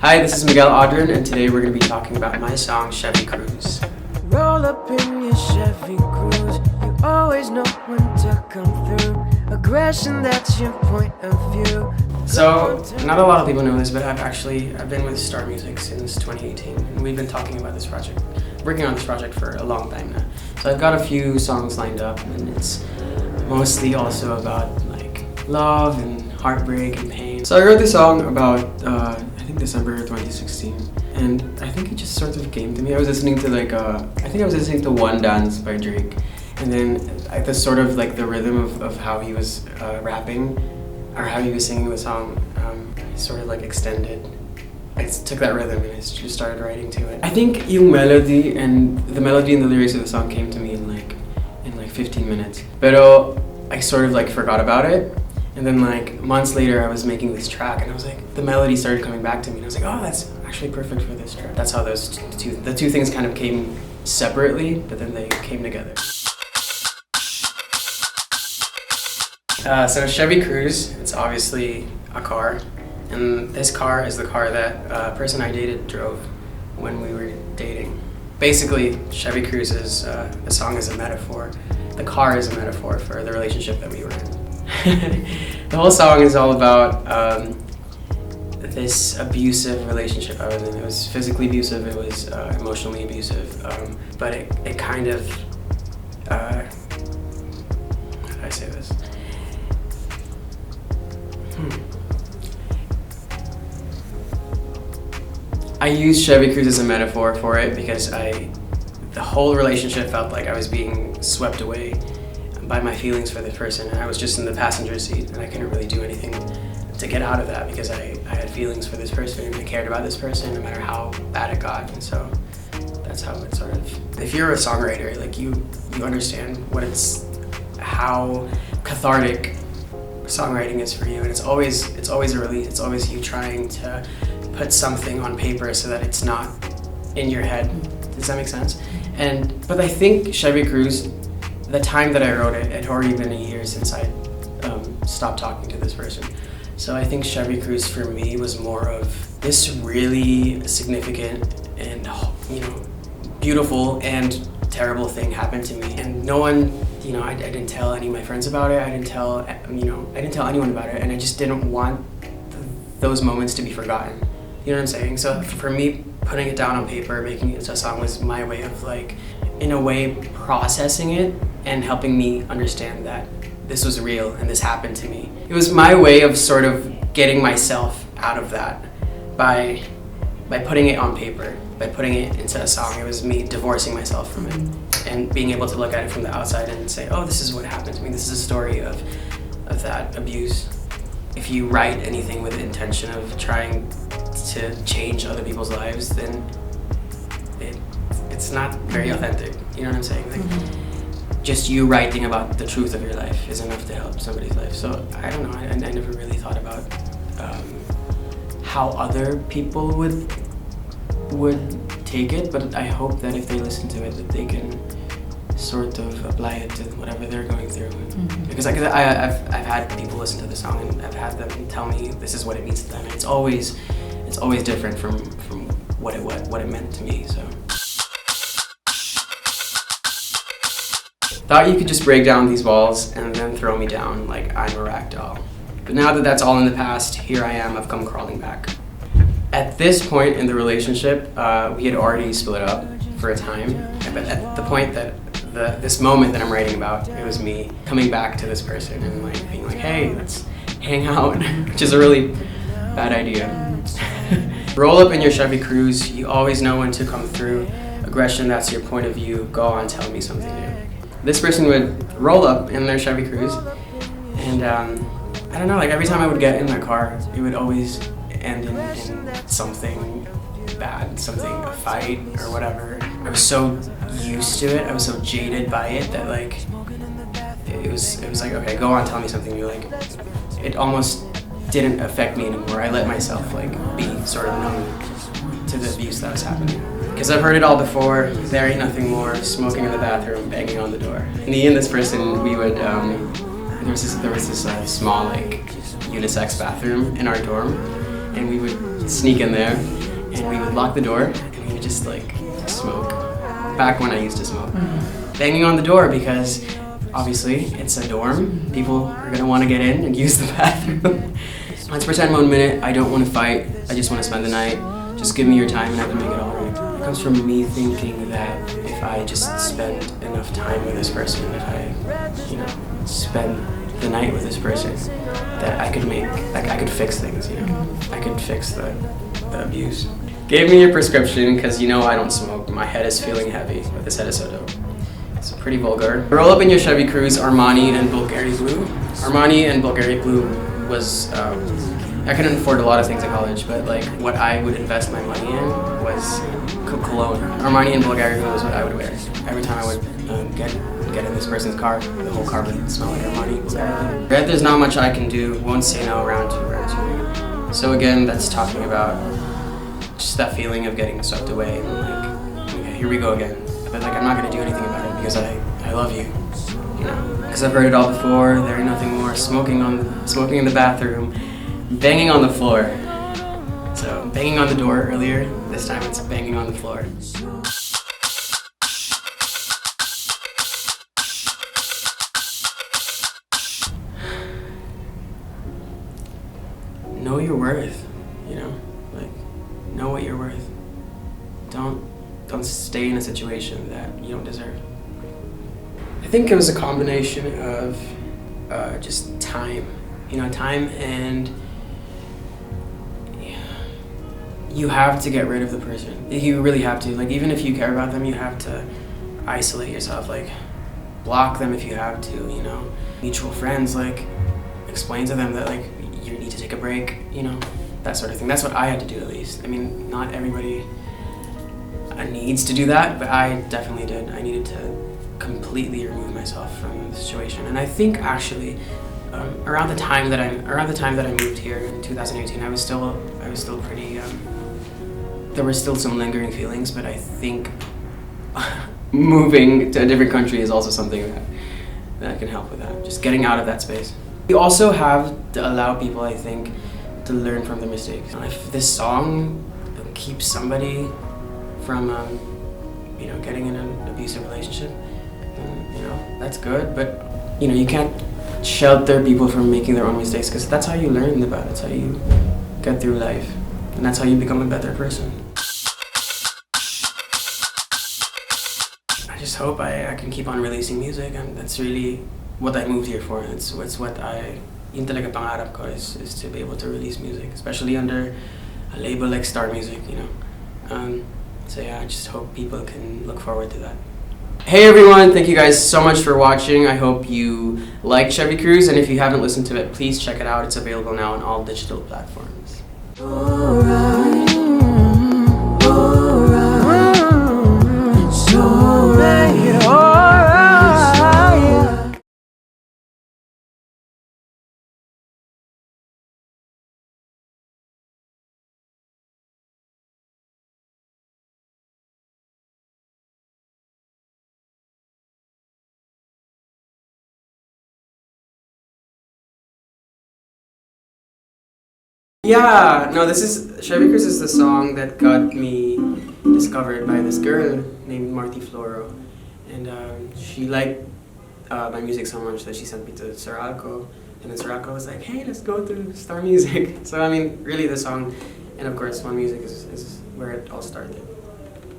Hi, this is Miguel Odron, and today we're going to be talking about my song, Chevy Cruze. Roll up in your Chevy Cruze, you always know when to come through. Aggression, that's your point of view. So, not a lot of people know this, but I've been with Star Music since 2018, and we've been talking about this project, working on this project for a long time now. So I've got a few songs lined up, and it's mostly also about like love and heartbreak and pain. So I wrote this song about, I think December 2016, and I think it just sort of came to me. I was listening to One Dance by Drake, and then the sort of like the rhythm of how he was rapping, or how he was singing the song, sort of like extended. I just took that rhythm and I just started writing to it. I think the melody and the lyrics of the song came to me in like 15 minutes. Pero I sort of like forgot about it. And then like months later I was making this track and I was like, the melody started coming back to me and I was like, oh, that's actually perfect for this track. That's how the two things kind of came separately, but then they came together. So Chevy Cruze, it's obviously a car. And this car is the car that a person I dated drove when we were dating. Basically, Chevy Cruze is, the song is a metaphor. The car is a metaphor for the relationship that we were in. The whole song is all about this abusive relationship I was in. It was physically abusive, it was emotionally abusive, but it kind of, how do I say this? I use Chevy Cruze as a metaphor for it because the whole relationship felt like I was being swept away by my feelings for this person, and I was just in the passenger seat and I couldn't really do anything to get out of that because I had feelings for this person and I cared about this person no matter how bad it got. And so that's how it sort of, if you're a songwriter, like you understand how cathartic songwriting is for you, and it's always a release. It's always you trying to put something on paper so that it's not in your head. Does that make sense? But I think Chevy Cruze, the time that I wrote it, it had already been a year since I stopped talking to this person. So I think Chevy Cruze for me was more of this really significant and beautiful and terrible thing happened to me, and no one, I didn't tell any of my friends about it. I didn't tell anyone about it, and I just didn't want those moments to be forgotten. You know what I'm saying? So for me, putting it down on paper, making it into a song was my way of like, in a way, processing it and helping me understand that this was real and this happened to me. It was my way of sort of getting myself out of that by putting it on paper, by putting it into a song. It was me divorcing myself from it and being able to look at it from the outside and say, oh, this is what happened to me. This is a story of that abuse. If you write anything with the intention of trying to change other people's lives, then it's not very authentic. You know what I'm saying? Like, just you writing about the truth of your life is enough to help somebody's life. So I don't know. I never really thought about how other people would take it, but I hope that if they listen to it, that they can sort of apply it to whatever they're going through. Because I've had people listen to the song and I've had them tell me this is what it means to them. And it's always different from what it meant to me. So thought you could just break down these walls and then throw me down like I'm a rag doll. But now that that's all in the past, here I am, I've come crawling back. At this point in the relationship, we had already split up for a time, but at the point that this moment that I'm writing about, it was me coming back to this person and like being like, hey, let's hang out, which is a really bad idea. Roll up in your Chevy Cruze, you always know when to come through. Aggression, that's your point of view. Go on, tell me something new. This person would roll up in their Chevy Cruze, and I don't know, like every time I would get in my car, it would always end in something bad, a fight or whatever. I was so used to it, I was so jaded by it that like, it was like, okay, go on, tell me something new. Like, it almost didn't affect me anymore. I let myself like be sort of numb to the abuse that was happening. Because I've heard it all before, there ain't nothing more, smoking in the bathroom, banging on the door. Me and this person, we would, there was this small like unisex bathroom in our dorm, and we would sneak in there, and we would lock the door, and we would just like smoke. Back when I used to smoke. Banging on the door because obviously it's a dorm. People are gonna want to get in and use the bathroom. Let's pretend 1 minute I don't want to fight. I just want to spend the night. Just give me your time and I can make it all right. It comes from me thinking that if I just spend enough time with this person, if I, spend the night with this person, that I could fix things, I could fix the abuse. Gave me a prescription because I don't smoke. My head is feeling heavy, but this head is so dope. It's pretty vulgar. Roll up in your Chevy Cruze, Armani and Bulgari Blue. Armani and Bulgari Blue was, I couldn't afford a lot of things in college, but like what I would invest my money in was cologne. Armani and Bulgari Blue was what I would wear. Every time I would get in this person's car, the whole car would smell like Armani. Bulgari. There's not much I can do. Won't say no, round two. So again, that's talking about just that feeling of getting swept away and like, okay, here we go again. But like I'm not gonna do anything about it because I love you, Because I've heard it all before. There ain't nothing more. Smoking in the bathroom, banging on the floor. So banging on the door earlier. This time it's banging on the floor. Know your worth, like know what you're worth. Don't stay in a situation that you don't deserve. I think it was a combination of just time, time, and you have to get rid of the person. You really have to. Like even if you care about them, you have to isolate yourself. Like block them if you have to. Mutual friends, like explain to them that like you need to take a break. That sort of thing. That's what I had to do at least. I mean, not everybody needs to do that, but I definitely did. I needed to completely remove myself from the situation. And I think actually, around the time that I moved here in 2018, I was still pretty. There were still some lingering feelings, but I think moving to a different country is also something that can help with that. Just getting out of that space. You also have to allow people, I think, to learn from their mistakes. If this song keeps somebody from, getting in an abusive relationship, then, that's good. But, you can't shelter people from making their own mistakes because that's how you learn about it. That's how you get through life. And that's how you become a better person. I just hope I can keep on releasing music, and that's really what I moved here for. It's what yun talaga pangarap ko is to be able to release music, especially under a label like Star Music, So yeah, I just hope people can look forward to that. Hey everyone, thank you guys so much for watching. I hope you liked Chevy Cruze, and if you haven't listened to it, please check it out. It's available now on all digital platforms. Yeah, no, Chevy Cruze is the song that got me discovered by this girl named Marty Floro. And she liked my music so much that she sent me to Soralco. And then Soralco was like, hey, let's go to Star Music. So, I mean, really the song, and of course, One Music is where it all started.